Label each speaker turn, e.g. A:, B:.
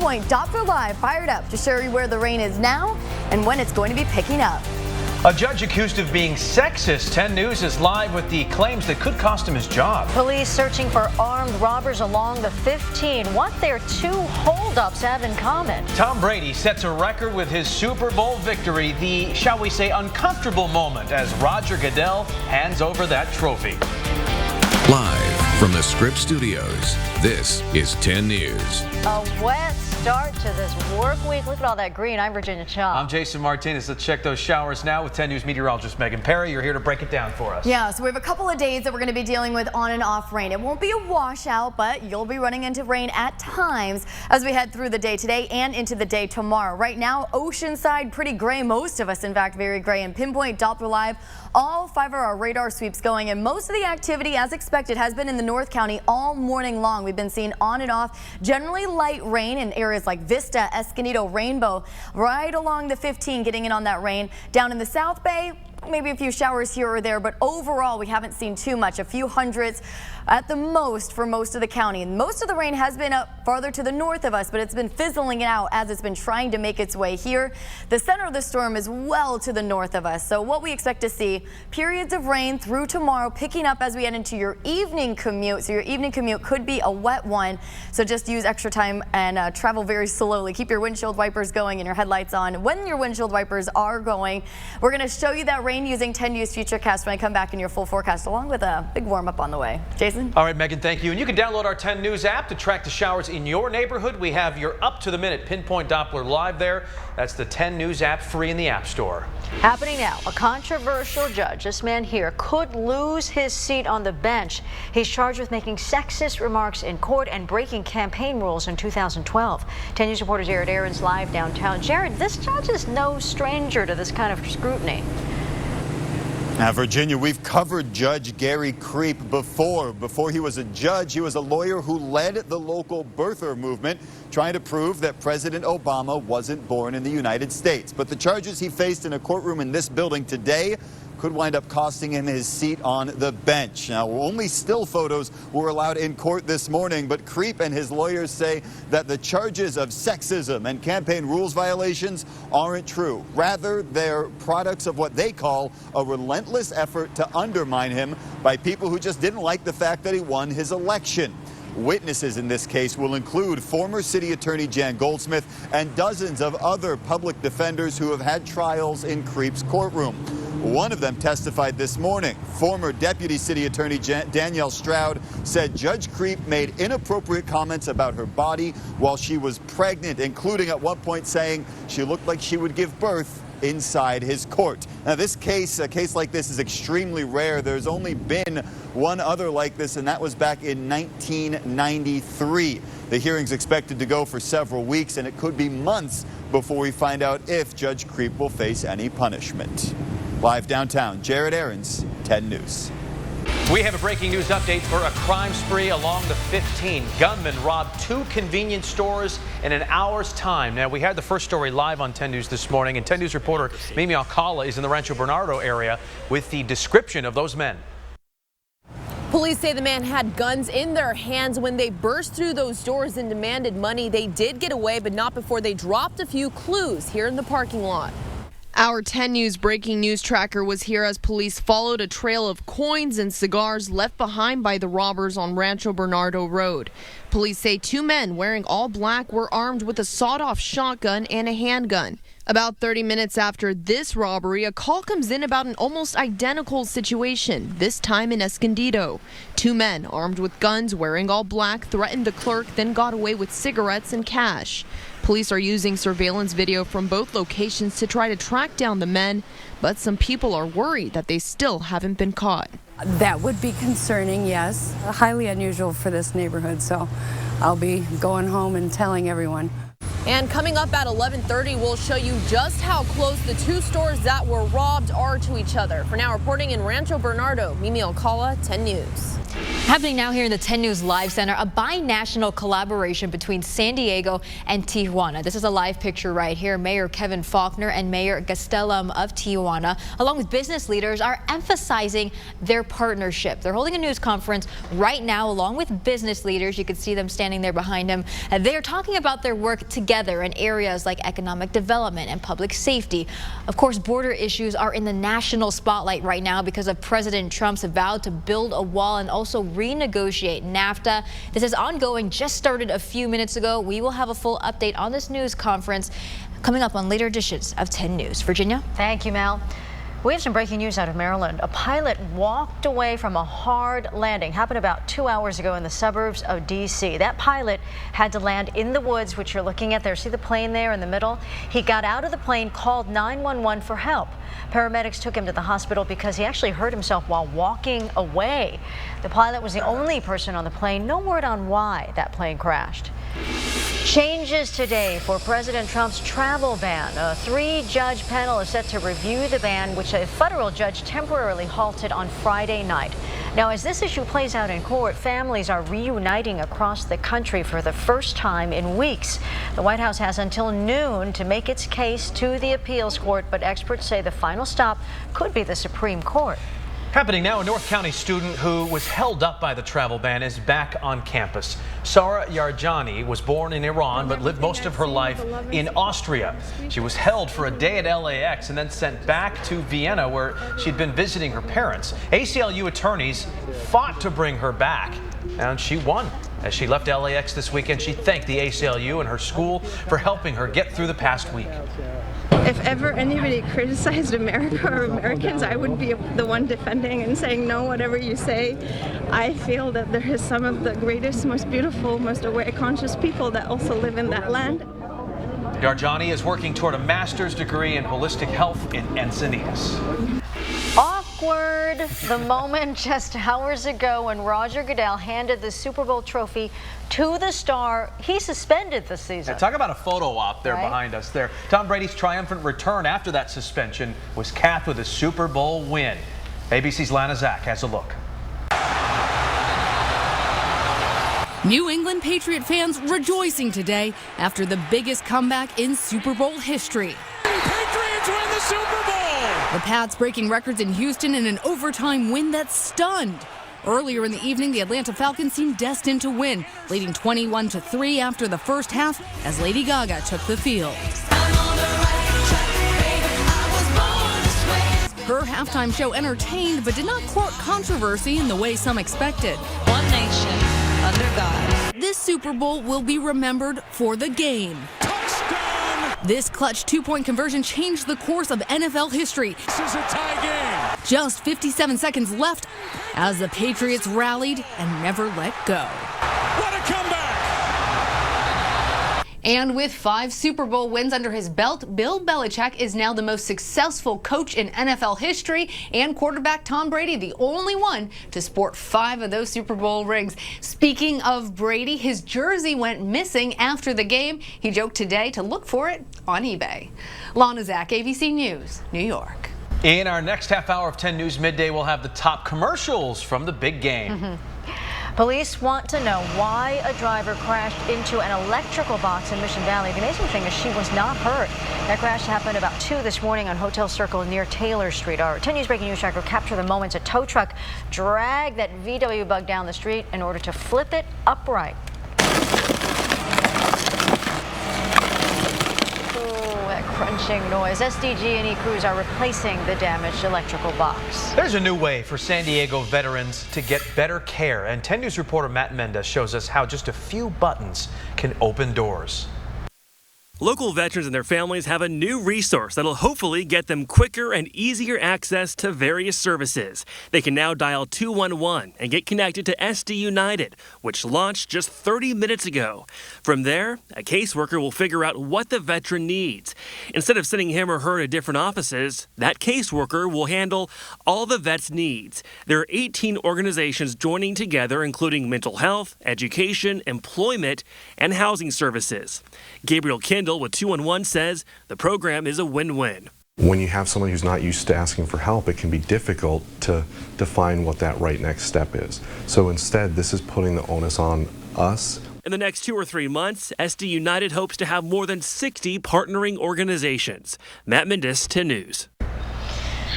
A: Pinpoint Doppler Live fired up to show you where the rain is now and when it's going to be picking up.
B: A judge accused of being sexist. 10 News is live with the claims that could cost him his job.
C: Police searching for armed robbers along the 15. What their two holdups have in common.
B: Tom Brady sets a record with his Super Bowl victory. The, shall we say, uncomfortable moment as Roger Goodell hands over that trophy.
D: Live from the Scripps Studios, this is 10 News.
C: A wet start to this work week. Look at all that green. I'm Virginia Cha.
B: I'm Jason Martinez. Let's check those showers now with 10 News meteorologist Megan Perry. You're here to break it down for us.
A: Yeah, so we have a couple of days that we're going to be dealing with on and off rain. It won't be a washout, but you'll be running into rain at times as we head through the day today and into the day tomorrow. Right now, Oceanside, pretty gray. Most of us, in fact, very gray. And Pinpoint Doppler Live, all 5 of our radar sweeps going, and most of the activity, as expected, has been in the North County all morning long. We've been seeing on and off, generally light rain in areas like Vista, Escondido, Rainbow, right along the 15, getting in on that rain. Down in the South Bay, maybe a few showers here or there, but overall we haven't seen too much, a few hundreds at the most for most of the county. And most of the rain has been up farther to the north of us, but it's been fizzling out as it's been trying to make its way here. The center of the storm is well to the north of us. So what we expect to see, periods of rain through tomorrow, picking up as we head into your evening commute. So your evening commute could be a wet one. So just use extra time and travel very slowly. Keep your windshield wipers going and your headlights on when your windshield wipers are going. We're going to show you that rain using 10 News Futurecast when I come back in your full forecast, along with a big warm up on the way. Jason?
B: All right, Megan, thank you. And you can download our 10 News app to track the showers in your neighborhood. We have your up-to-the-minute Pinpoint Doppler Live there. That's the 10 News app, free in the App Store.
C: Happening now, a controversial judge, this man here, could lose his seat on the bench. He's charged with making sexist remarks in court and breaking campaign rules in 2012. 10 News reporter Jared Aarons live downtown. Jared, this judge is no stranger to this kind of scrutiny.
E: Now, Virginia, we've covered Judge Gary Creep before. Before he was a judge, he was a lawyer who led the local birther movement, trying to prove that President Obama wasn't born in the United States. But the charges he faced in a courtroom in this building today could wind up costing him his seat on the bench. Now, only still photos were allowed in court this morning, but Creep and his lawyers say that the charges of sexism and campaign rules violations aren't true. Rather, they're products of what they call a relentless effort to undermine him by people who just didn't like the fact that he won his election. Witnesses in this case will include former city attorney Jan Goldsmith and dozens of other public defenders who have had trials in Creep's courtroom. One of them testified this morning. Former deputy city attorney Danielle Stroud said Judge Creep made inappropriate comments about her body while she was pregnant, including at one point saying she looked like she would give birth inside his court. Now, a case like this is extremely rare. There's only been one other like this, and that was back in 1993. The hearing's expected to go for several weeks, and it could be months before we find out if Judge Creep will face any punishment. Live downtown, Jared Aarons, 10 News.
B: We have a breaking news update for a crime spree along the 15. Gunmen robbed 2 convenience stores in an hour's time. Now, we had the first story live on 10 News this morning, and 10 News reporter Mimi Alcala is in the Rancho Bernardo area with the description of those men.
F: Police say the man had guns in their hands when they burst through those doors and demanded money. They did get away, but not before they dropped a few clues here in the parking lot. Our 10 News breaking news tracker was here as police followed a trail of coins and cigars left behind by the robbers on Rancho Bernardo Road. Police say 2 men wearing all black were armed with a sawed-off shotgun and a handgun. About 30 minutes after this robbery, a call comes in about an almost identical situation, this time in Escondido. 2 men armed with guns, wearing all black, threatened the clerk, then got away with cigarettes and cash. Police are using surveillance video from both locations to try to track down the men, but some people are worried that they still haven't been caught.
G: That would be concerning, yes. Highly unusual for this neighborhood, so I'll be going home and telling everyone.
F: And coming up at 11:30, we'll show you just how close the 2 stores that were robbed are to each other. For now, reporting in Rancho Bernardo, Mimi Alcala, 10 News.
C: Happening now here in the 10 News Live Center, a binational collaboration between San Diego and Tijuana. This is a live picture right here. Mayor Kevin Faulkner and Mayor Gastelum of Tijuana, along with business leaders, are emphasizing their partnership. They're holding a news conference right now along with business leaders. You can see them standing there behind him. They're talking about their work together in areas like economic development and public safety. Of course, border issues are in the national spotlight right now because of President Trump's vow to build a wall and also renegotiate NAFTA. This is ongoing, just started a few minutes ago. We will have a full update on this news conference coming up on later editions of 10 News. Virginia? Thank you, Mel. We have some breaking news out of Maryland. A pilot walked away from a hard landing. Happened about 2 hours ago in the suburbs of D.C. That pilot had to land in the woods, which you're looking at there. See the plane there in the middle? He got out of the plane, called 911 for help. Paramedics took him to the hospital because he actually hurt himself while walking away. The pilot was the only person on the plane. No word on why that plane crashed. Changes today for President Trump's travel ban. A 3-judge panel is set to review the ban, which a federal judge temporarily halted on Friday night. Now, as this issue plays out in court, families are reuniting across the country for the first time in weeks. The White House has until noon to make its case to the appeals court, but experts say the final stop could be the Supreme Court.
B: Happening now, a North County student who was held up by the travel ban is back on campus. Sara Yarjani was born in Iran but lived most of her life in Austria. She was held for a day at LAX and then sent back to Vienna, where she'd been visiting her parents. ACLU attorneys fought to bring her back, and she won. As she left LAX this weekend, she thanked the ACLU and her school for helping her get through the past week.
H: If ever anybody criticized America or Americans, I would be the one defending and saying, no, whatever you say. I feel that there is some of the greatest, most beautiful, most aware, conscious people that also live in that land.
B: Yarjani is working toward a master's degree in holistic health in Encinitas.
C: Awkward. The moment just hours ago when Roger Goodell handed the Super Bowl trophy to the star he suspended this season.
B: Now, talk about a photo op there behind us there. Tom Brady's triumphant return after that suspension was capped with a Super Bowl win. ABC's Lana Zach has a look.
I: New England Patriot fans rejoicing today after the biggest comeback in Super Bowl history.
J: Patriots win the Super Bowl!
I: The Pats breaking records in Houston in an overtime win that stunned. Earlier in the evening, the Atlanta Falcons seemed destined to win, leading 21-3 after the first half as Lady Gaga took the field. Her halftime show entertained but did not court controversy in the way some expected.
K: One nation under God.
I: This Super Bowl will be remembered for the game.
J: Touchdown!
I: This clutch 2-point conversion changed the course of NFL history.
J: This is a tie game.
I: Just 57 seconds left as the Patriots rallied and never let go.
J: What a comeback!
F: And with 5 Super Bowl wins under his belt, Bill Belichick is now the most successful coach in NFL history, and quarterback Tom Brady, the only one to sport 5 of those Super Bowl rings. Speaking of Brady, his jersey went missing after the game. He joked today to look for it on eBay. Lana Zach, ABC News, New York.
B: In our next half hour of 10 News Midday, we'll have the top commercials from the big game.
C: Police want to know why a driver crashed into an electrical box in Mission Valley. The amazing thing is she was not hurt. That crash happened about 2 this morning on Hotel Circle near Taylor Street. Our 10 News breaking news tracker captured the moments a tow truck dragged that VW bug down the street in order to flip it upright. Crunching noise. SDG&E crews are replacing the damaged electrical box.
B: There's a new way for San Diego veterans to get better care, and 10 News reporter Matt Mendez shows us how just a few buttons can open doors.
L: Local veterans and their families have a new resource that'll hopefully get them quicker and easier access to various services. They can now dial 211 and get connected to SD United, which launched just 30 minutes ago. From there, a caseworker will figure out what the veteran needs. Instead of sending him or her to different offices, that caseworker will handle all the vet's needs. There are 18 organizations joining together, including mental health, education, employment, and housing services. Gabriel Kendall with 211 says the program is a win-win.
M: When you have someone who's not used to asking for help, it can be difficult to define what that right next step is. So instead, this is putting the onus on us.
L: In the next 2 or 3 months, SD United hopes to have more than 60 partnering organizations. Matt Mendis, 10 News.